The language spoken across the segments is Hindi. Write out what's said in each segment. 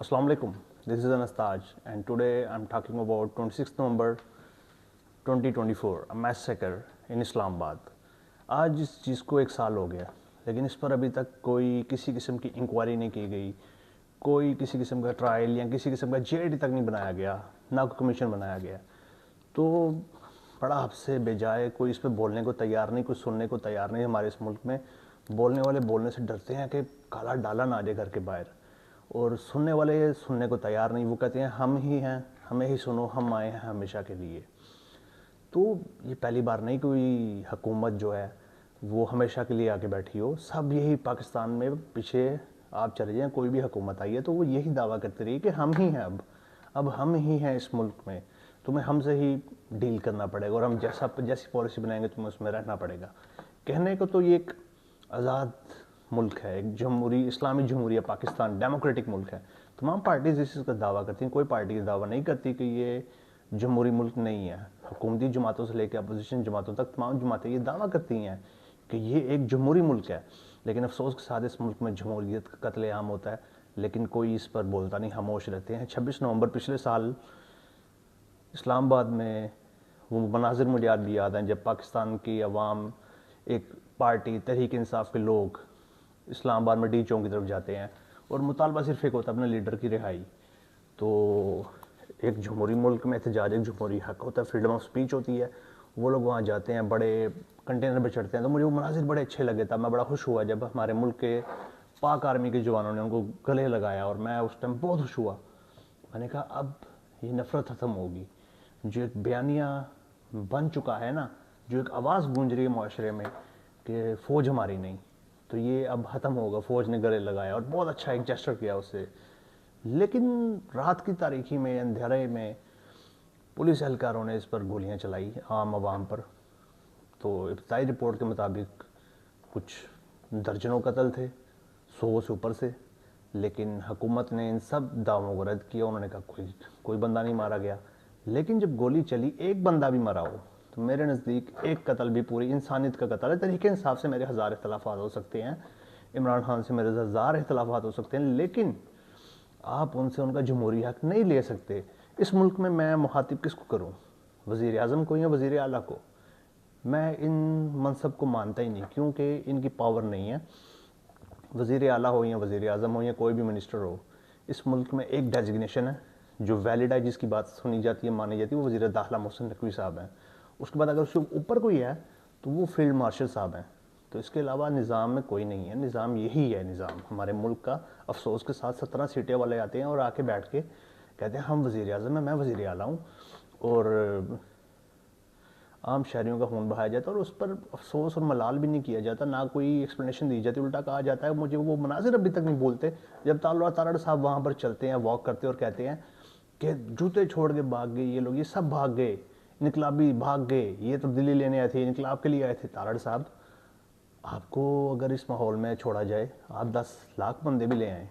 Assalamu alaikum. This is Anastaj, and today I'm talking about 26th November 2024, a massacre in Islamabad. आज इस चीज़ को एक साल हो गया, लेकिन इस पर अभी तक कोई किसी किस्म की इंक्वायरी नहीं की गई, कोई किसी किस्म का ट्रायल या किसी किस्म का जेडी तक नहीं बनाया गया, ना कोई कमीशन बनाया गया। तो बड़ा आपसे बेजाय कोई इस पर बोलने को तैयार नहीं, कुछ सुनने को तैयार नहीं। हमारे इस मुल्क में बोलने वाले बोलने से डरते हैं कि काला डाला ना आ जाए घर के बाहर, और सुनने वाले सुनने को तैयार नहीं। वो कहते हैं हम ही हैं, हमें ही सुनो, हम आए हैं हमेशा के लिए। तो ये पहली बार नहीं कोई हुकूमत जो है वो हमेशा के लिए आके बैठी हो। सब यही पाकिस्तान में पीछे आप चले जाएं, कोई भी हुकूमत आई है तो वो यही दावा करती रही कि हम ही हैं, अब हम ही हैं इस मुल्क में, तुम्हें हमसे ही डील करना पड़ेगा और हम जैसी पॉलिसी बनाएंगे तुम्हें उसमें रहना पड़ेगा। कहने को तो ये एक आज़ाद मुल्क है, एक जमहूरी इस्लामी जमहूरिया पाकिस्तान डेमोक्रेटिक मुल्क है। तमाम पार्टीज इस चीज़ का दावा करती हैं, कोई पार्टी ये दावा नहीं करती कि ये जमहूरी मुल्क नहीं है। हुकूमती जमातों से लेकर अपोजिशन जमातों तक तमाम जमातें ये दावा करती हैं कि ये एक जमहूरी मुल्क है। लेकिन अफसोस के साथ इस मुल्क में जमहूरियत का कत्लेआम होता है, लेकिन कोई इस पर बोलता नहीं, खामोश रहते हैं। 26 नवंबर पिछले साल इस्लामाबाद में वो मनाजिर मुझे आज भी याद हैं जब पाकिस्तान की अवाम, एक पार्टी तहरीक इंसाफ के लोग इस्लामाबाद में डी चौक की तरफ जाते हैं और मुतालबा सिर्फ एक होता है अपने लीडर की रिहाई। तो एक जमहूरी मुल्क में एहतजाज एक जमहूरी हक होता है, फ्रीडम ऑफ स्पीच होती है। वो लोग वहाँ जाते हैं, बड़े कंटेनर पे चढ़ते हैं। तो मुझे वो मनाजिर बड़े अच्छे लगे था। मैं बड़ा खुश हुआ जब हमारे मुल्क के पाक आर्मी के जवानों ने उनको गले लगाया, और मैं उस टाइम बहुत खुश हुआ। मैंने कहा अब ये नफ़रत ख़त्म होगी। जो एक बयानिया बन चुका है ना, जो एक आवाज़ गूंज रही है माशरे में कि फ़ौज हमारी नहीं, तो ये अब ख़त्म होगा। फ़ौज ने गले लगाया और बहुत अच्छा एक जेस्चर किया उससे। लेकिन रात की तारीकी में, अंधेरे में पुलिस एहलकारों ने इस पर गोलियां चलाई आम आवाम पर। तो इब्तदाई रिपोर्ट के मुताबिक कुछ दर्जनों कत्ल थे, 100 से ऊपर से। लेकिन हुकूमत ने इन सब दावों को रद्द किया। उन्होंने कहा कोई बंदा नहीं मारा गया। लेकिन जब गोली चली, एक बंदा भी मरा हो, तो मेरे नज़दीक एक कत्ल भी पूरी इंसानियत का कत्ल है। तरीके इंसाफ से मेरे हज़ार इख्तलाफात हो सकते हैं, इमरान खान से मेरे हज़ार इख्तलाफात हो सकते हैं, लेकिन आप उनसे उनका जमहूरी हक नहीं ले सकते। इस मुल्क में मैं मुखातिब किसको करूँ, वज़ीर आज़म को या वज़ीर आला को? मैं इन मनसब को मानता ही नहीं, क्योंकि इनकी पावर नहीं है। वज़ीर आला हो या वज़ीर आज़म हो या कोई भी मिनिस्टर हो, इस मुल्क में एक डेजिग्नेशन है जो वैलिड है, जिसकी बात सुनी जाती है, मानी जाती है, वो वज़ीर दाखिला मोहसिन नकवी साहब हैं। उसके बाद अगर उसके ऊपर कोई है तो वो फील्ड मार्शल साहब हैं। तो इसके अलावा निज़ाम में कोई नहीं है। निज़ाम यही है, निज़ाम हमारे मुल्क का। अफसोस के साथ 17 सीटें वाले आते हैं और आके बैठ के कहते हैं हम वज़ीर आज़म हैं, मैं वज़ीर आला हूँ, और आम शहरियों का खून बहाया जाता है और उस पर अफसोस और मलाल भी नहीं किया जाता, ना कोई एक्सप्लेनेशन दी जाती। उल्टा कहा जाता है, मुझे वो मनाजिर अभी तक नहीं बोलते जब तारड़ साहब वहाँ पर चलते हैं, वॉक करते हैं और कहते हैं कि जूते छोड़ के भाग गए ये लोग, ये सब भाग गए, इनकलाबी भाग गए, ये तो दिल्ली लेने आए थे, इनकलाब के लिए आए थे। तारड़ साहब, आपको अगर इस माहौल में छोड़ा जाए, आप 10 लाख बंदे भी ले आएँ,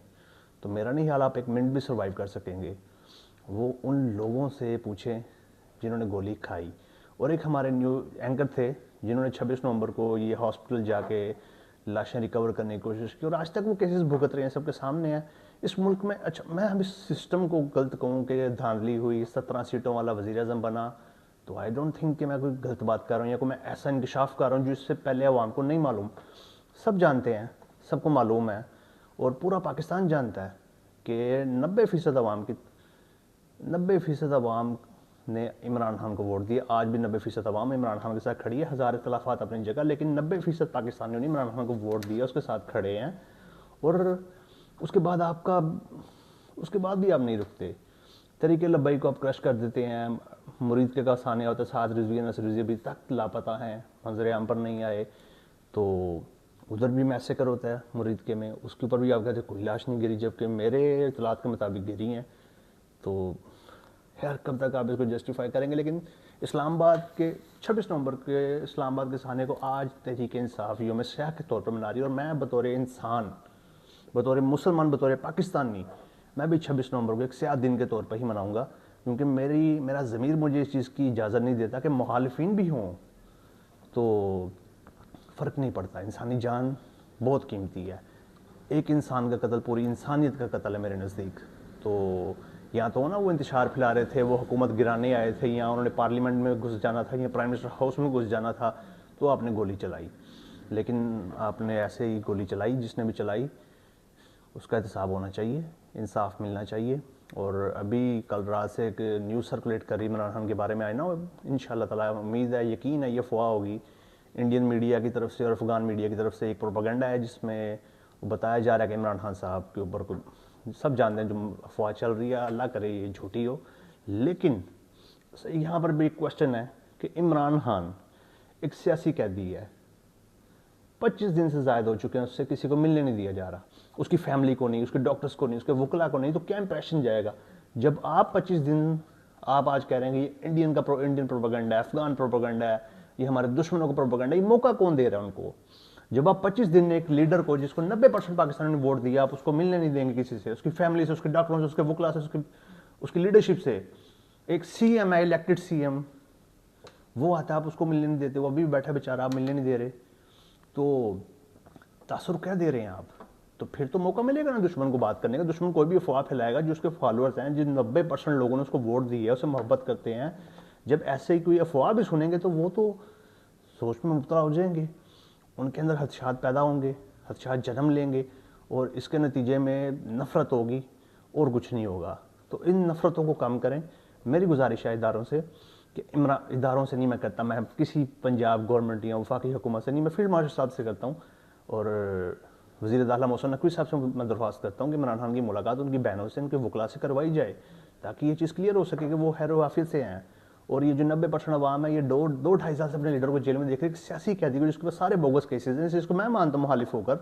तो मेरा नहीं ख्याल आप एक मिनट भी सर्वाइव कर सकेंगे। वो उन लोगों से पूछें जिन्होंने गोली खाई। और एक हमारे न्यू एंकर थे जिन्होंने 26 नवंबर को ये हॉस्पिटल जाके लाशें रिकवर करने की कोशिश की, और आज तक वो केसेस भुगत रहे हैं, सबके सामने है इस मुल्क में। अच्छा, मैं हम इस सिस्टम को गलत कहूँ कि धांधली हुई, 17 सीटों वाला वज़ीर आज़म बना, तो आई डोंट थिंक कि मैं कोई गलत बात कर रहा हूँ या कोई मैं ऐसा इंकशाफ कर रहा हूँ जो इससे पहले अवाम को नहीं मालूम। सब जानते हैं, सबको मालूम है, और पूरा पाकिस्तान जानता है कि 90% अवाम की 90% अवाम ने इमरान खान को वोट दिया। आज भी 90% अवाम इमरान खान के साथ खड़ी है। हज़ार इख्तलाफात अपनी जगह, लेकिन 90% पाकिस्तानियों ने इमरान खान को वोट दिया, उसके साथ खड़े हैं। और उसके बाद उसके बाद भी आप नहीं रुकते। तरीके लब्बई को आप क्रश कर देते हैं। मुरीद के पास आने होता है, साथ रिजवी नसर अभी तक लापता हैं, मंजर आम पर नहीं आए। तो उधर भी मैसेकर होता है मुरीद के में, उसके ऊपर भी आप कहते कोई लाश नहीं गिरी, जबकि मेरे इतलात के मुताबिक गिरी हैं। तो यार कब तक आप इसको जस्टिफाई करेंगे? लेकिन इस्लामाबाद के 26 नवंबर के इस्लामाबाद के साने को आज तहरीक इंसाफ यौम स्याह के तौर पर मना रही है, और मैं बतौर इंसान, बतौर मुसलमान, बतौर पाकिस्तानी, मैं भी 26 नवंबर को एक स्याह दिन के तौर पर ही मनाऊंगा, क्योंकि मेरा ज़मीर मुझे इस चीज़ की इजाज़त नहीं देता कि मुखालिफिन भी हों तो फ़र्क नहीं पड़ता। इंसानी जान बहुत कीमती है। एक इंसान का कत्ल पूरी इंसानियत का कत्ल है मेरे नज़दीक। तो तो यहाँ तो ना वो इंतशार फैला रहे थे, वो हुकूमत गिराने आए थे, यहाँ उन्होंने पार्लियामेंट में घुस जाना था, यहाँ प्राइम मिनिस्टर हाउस में घुस जाना था, तो आपने गोली चलाई। लेकिन आपने ऐसे ही गोली चलाई, जिसने भी चलाई उसका एहतसाब होना चाहिए, इंसाफ मिलना चाहिए। और अभी कल रात से एक न्यूज़ सर्कुलेट कर रही इमरान खान के बारे में, आई ना, इंशाल्लाह ताला उम्मीद है, यकीन है, ये अफवाह होगी इंडियन मीडिया की तरफ से और अफगान मीडिया की तरफ से एक प्रोपेगेंडा है, जिसमें बताया जा रहा है कि इमरान खान साहब के ऊपर कुछ, सब जानते हैं जो अफवाह चल रही है, अल्लाह करे ये झूठी हो। लेकिन यहाँ पर भी एक क्वेश्चन है कि इमरान खान एक सियासी कैदी है, 25 दिन से ज़्यादा हो चुके हैं, उससे किसी को मिलने नहीं दिया जा रहा, उसकी फैमिली को नहीं, उसके डॉक्टर्स को नहीं, उसके वकला को नहीं, तो क्या इंप्रेशन जाएगा जब आप 25 दिन, आप आज कह रहे हैं कि ये इंडियन प्रोपेगेंडा है, अफगान प्रोपेगेंडा है, ये हमारे दुश्मनों को प्रोपेगेंडा है, ये मौका कौन दे रहा है उनको? जब आप 25 दिन एक लीडर को, जिसको 90% पाकिस्तान ने वोट दिया, आप उसको मिलने नहीं देंगे किसी से, उसकी फैमिली से, उसके डॉक्टरों से, उसके वकला से, उसकी लीडरशिप से, एक CM है, इलेक्टेड CM, वो आता है, आप उसको मिलने नहीं देते, वो अभी भी बैठा बेचारा, आप मिलने नहीं दे रहे, तो तासुर क्या दे रहे हैं आप? तो फिर तो मौका मिलेगा ना दुश्मन को बात करने का। दुश्मन कोई भी अफवाह फैलाएगा, जो उसके फॉलोअर्स हैं, जिन 90% लोगों ने उसको वोट दी है, उससे मोहब्बत करते हैं, जब ऐसे ही कोई अफवाह भी सुनेंगे तो वो तो सोच में मुब्तला हो जाएंगे, उनके अंदर खदशात पैदा होंगे, खदशात जन्म लेंगे, और इसके नतीजे में नफ़रत होगी और कुछ नहीं होगा। तो इन नफ़रतों को कम करें। मेरी गुजारिश है इदारों से, कि इदारों से नहीं मैं करता, मैं किसी पंजाब गवर्नमेंट या वफाकी हुकूमत से नहीं, मैं फील्ड मार्शल साहब से करता हूँ, और वज़ीर दाखिला मोहसिन नकवी साहब से मैं दरख्वास्त करता हूँ कि इमरान खान की मुलाकात उनकी बहनों से, उनके वकला से करवाई जाए, ताकि ये चीज़ क्लियर हो सके कि वो हैर वाफियत से हैं। और ये जो 90% अवाम है, ये दो 2-2.5 साल से अपने लीडर को जेल में देख रहे, सियासी कैदी को, जिसके पास सारे बोगस केसेज हैं, इसको मैं मानता हूँ मुखालिफ होकर,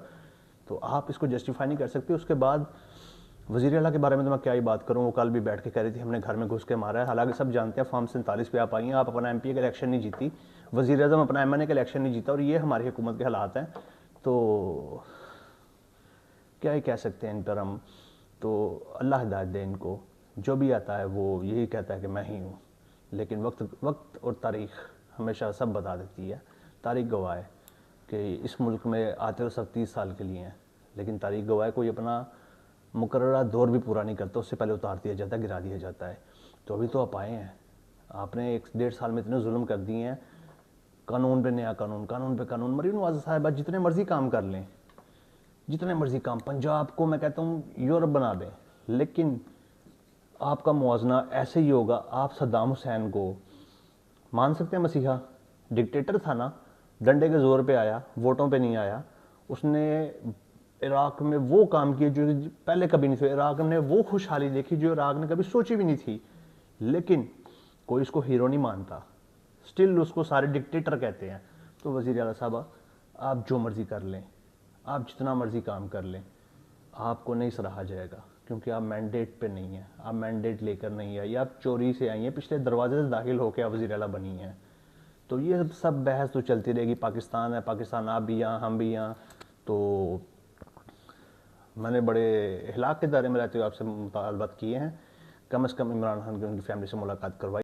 तो आप इसको जस्टिफाई नहीं कर सकते। उसके बाद वज़ीर आला के बारे में तो मैं क्या ही बात करूँ, वो कल भी बैठ के कह रही थी हमने घर में घुस के मारा है। हालांकि सब जानते हैं फॉर्म 47 पे आप आई हैं, आप अपना MPA का इलेक्शन नहीं जीती, वज़ीर आज़म अपना MNA का इलेक्शन नहीं जीता, और ये हमारी हुकूमत के हालात हैं, तो क्या ही कह सकते हैं इन पर हम। तो अल्लाह हिदायत दे इनको, जो भी आता है वो यही कहता है कि मैं ही हूँ, लेकिन वक्त और तारीख़ हमेशा सब बता देती है। तारीख़ गवाह है कि इस मुल्क में आते हुए सब 30 साल के लिए हैं, लेकिन तारीख़ गवाह है कोई अपना मुकर्ररा दौर भी पूरा नहीं करता, उससे पहले उतार दिया जाता है, गिरा दिया जाता है। तो अभी तो आप आए हैं, आपने 1-1.5 साल में इतने जुल्म कर दिए हैं, कानून पे नया कानून, कानून पे कानून। मरीम नवाज़ साहिबा जितने मर्जी काम कर लें, जितने मर्जी काम, पंजाब को मैं कहता हूँ यूरोप बना दें, लेकिन आपका मुआवजना ऐसे ही होगा। आप सद्दाम हुसैन को मान सकते हैं मसीहा, डिक्टेटर था ना, डंडे के ज़ोर पे आया, वोटों पे नहीं आया, उसने इराक़ में वो काम किए जो पहले कभी नहीं थे, इराक़ ने वो खुशहाली देखी जो इराक़ ने कभी सोची भी नहीं थी, लेकिन कोई इसको हीरो नहीं मानता, स्टिल उसको सारे डिक्टेटर कहते हैं। तो वज़ीर आला साहबा, आप जो मर्ज़ी कर लें, आप जितना मर्ज़ी काम कर लें, आपको नहीं सराहा जाएगा, क्योंकि आप मैंडेट पे नहीं हैं, आप मैंडेट लेकर नहीं आई, आप चोरी से आई हैं, पिछले दरवाजे से दाखिल होकर आप वज़ीर आला बनी हैं। तो ये सब बहस तो चलती रहेगी, पाकिस्तान है, पाकिस्तान, आप भी यहाँ, हम भी यहाँ। तो मैंने बड़े इखलाक के दायरे में रहते हुए आपसे मुतालबात किए हैं, कम से कम इमरान खान की उनकी फैमिली से मुलाकात करवाई।